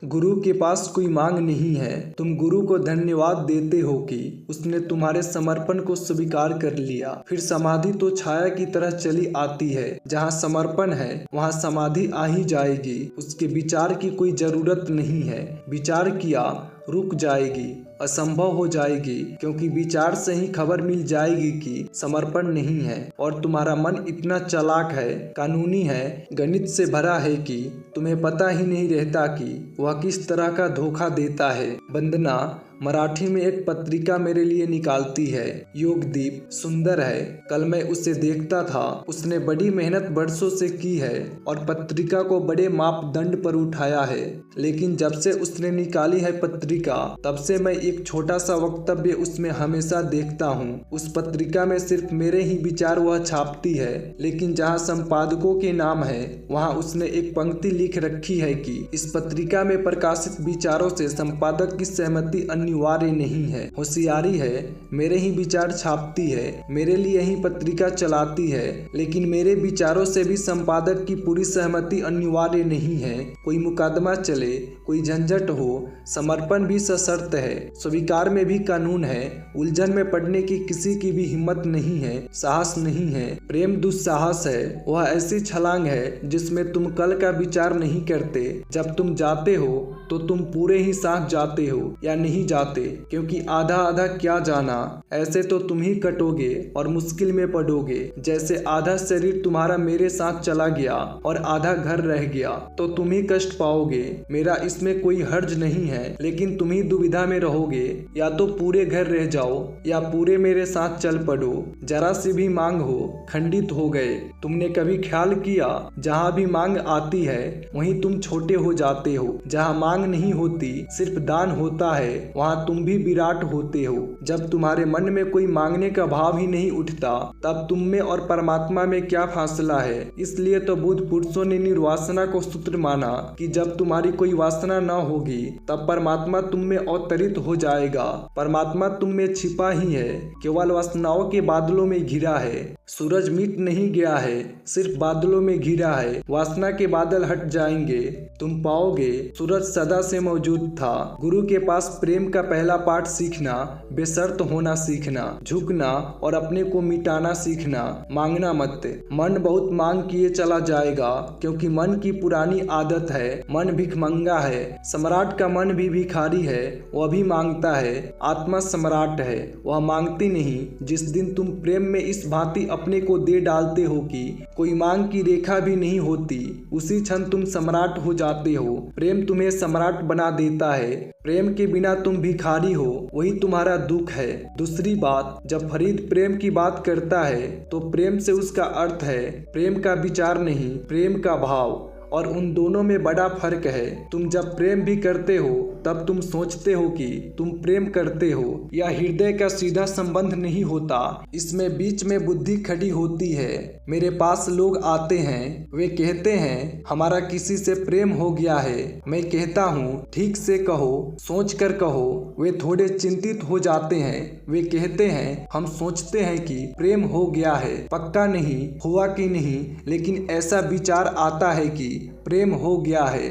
गुरु के पास कोई मांग नहीं है। तुम गुरु को धन्यवाद देते हो कि उसने तुम्हारे समर्पण को स्वीकार कर लिया। फिर समाधि तो छाया की तरह चली आती है। जहाँ समर्पण है वहाँ समाधि आ ही जाएगी। उसके विचार की कोई जरूरत नहीं है। विचार किया रुक जाएगी, असंभव हो जाएगी, क्योंकि विचार से ही खबर मिल जाएगी कि समर्पण नहीं है। और तुम्हारा मन इतना चालाक है, कानूनी है, गणित से भरा है कि तुम्हें पता ही नहीं रहता कि वह किस तरह का धोखा देता है। वंदना मराठी में एक पत्रिका मेरे लिए निकालती है। योगदीप सुंदर है। कल मैं उसे देखता था। उसने बड़ी मेहनत बरसों से की है और पत्रिका को बड़े मापदंड पर उठाया है। लेकिन जब से उसने निकाली है पत्रिका, तब से मैं एक छोटा सा वक्तव्य उसमें हमेशा देखता हूँ। उस पत्रिका में सिर्फ मेरे ही विचार वह छापती है, लेकिन जहाँ संपादकों के नाम है वहाँ उसने एक पंक्ति लिख रखी है कि इस पत्रिका में प्रकाशित विचारों से संपादक की सहमति अनिवार्य नहीं है। होशियारी है, मेरे ही विचार छापती है, मेरे लिए ही पत्रिका चलाती है, लेकिन मेरे विचारों से भी संपादक की पूरी सहमति अनिवार्य नहीं है। कोई मुकदमा चले, कोई झंझट हो, समर्पण भी सशर्त है। स्वीकार में भी कानून है। उलझन में पड़ने की किसी की भी हिम्मत नहीं है, साहस नहीं है। प्रेम दुस्साहस है। वह ऐसी छलांग है जिसमें तुम कल का विचार नहीं करते। जब तुम जाते हो तो तुम पूरे ही साथ जाते हो या नहीं जाते, क्योंकि आधा आधा क्या जाना। ऐसे तो तुम ही कटोगे और मुश्किल में पड़ोगे। जैसे आधा शरीर तुम्हारा मेरे साथ चला गया और आधा घर रह गया, तो तुम ही कष्ट पाओगे। मेरा इसमें कोई हर्ज नहीं है, लेकिन तुम ही दुविधा में रहोगे। या तो पूरे घर रह जाओ या पूरे मेरे साथ चल पड़ो। जरा सी भी मांग हो, खंडित हो गए। तुमने कभी ख्याल किया, जहाँ भी मांग आती है वहीं तुम छोटे हो जाते हो। जहाँ मांग नहीं होती, सिर्फ दान होता है, वहाँ तुम भी विराट होते हो। जब तुम्हारे मन में कोई मांगने का भाव ही नहीं उठता, तब तुम में और परमात्मा में क्या फासला है। इसलिए तो बुद्ध पुरुषों ने निर्वासना को सूत्र माना कि जब तुम्हारी कोई वासना न होगी, तब परमात्मा तुम में अवतरित हो जाएगा। परमात्मा तुम में छिपा ही है, केवल वासनाओं के बादलों में घिरा है। सूरज मिट नहीं गया है, सिर्फ बादलों में घिरा है। वासना के बादल हट जाएंगे, तुम पाओगे सूरज सदा से मौजूद था। गुरु के पास प्रेम का पहला पाठ सीखना, बेशर्त होना सीखना, झुकना और अपने को मिटाना सीखना। मांगना मत। मन बहुत मांग किए चला जाएगा, क्योंकि मन की पुरानी आदत है। मन भिखमंगा है। सम्राट का मन भी भिखारी है, वह भी मांगता है। आत्मा सम्राट है, वह मांगती नहीं। जिस दिन तुम प्रेम में इस भांति अपने को दे डालते हो कि कोई मांग की रेखा भी नहीं होती, उसी क्षण तुम सम्राट हो जाते हो। प्रेम तुम्हें सम्राट बना देता है। प्रेम के बिना तुम भिखारी हो, वही तुम्हारा दुख है। दूसरी बात, जब फरीद प्रेम की बात करता है तो प्रेम से उसका अर्थ है प्रेम का विचार नहीं, प्रेम का भाव। और उन दोनों में बड़ा फर्क है। तुम जब प्रेम भी करते हो तब तुम सोचते हो कि तुम प्रेम करते हो। यह हृदय का सीधा संबंध नहीं होता, इसमें बीच में बुद्धि खड़ी होती है। मेरे पास लोग आते हैं, वे कहते हैं हमारा किसी से प्रेम हो गया है। मैं कहता हूँ ठीक से कहो, सोच कर कहो। वे थोड़े चिंतित हो जाते हैं। वे कहते हैं हम सोचते हैं कि प्रेम हो गया है, पक्का नहीं हुआ कि नहीं, लेकिन ऐसा विचार आता है कि प्रेम हो गया है।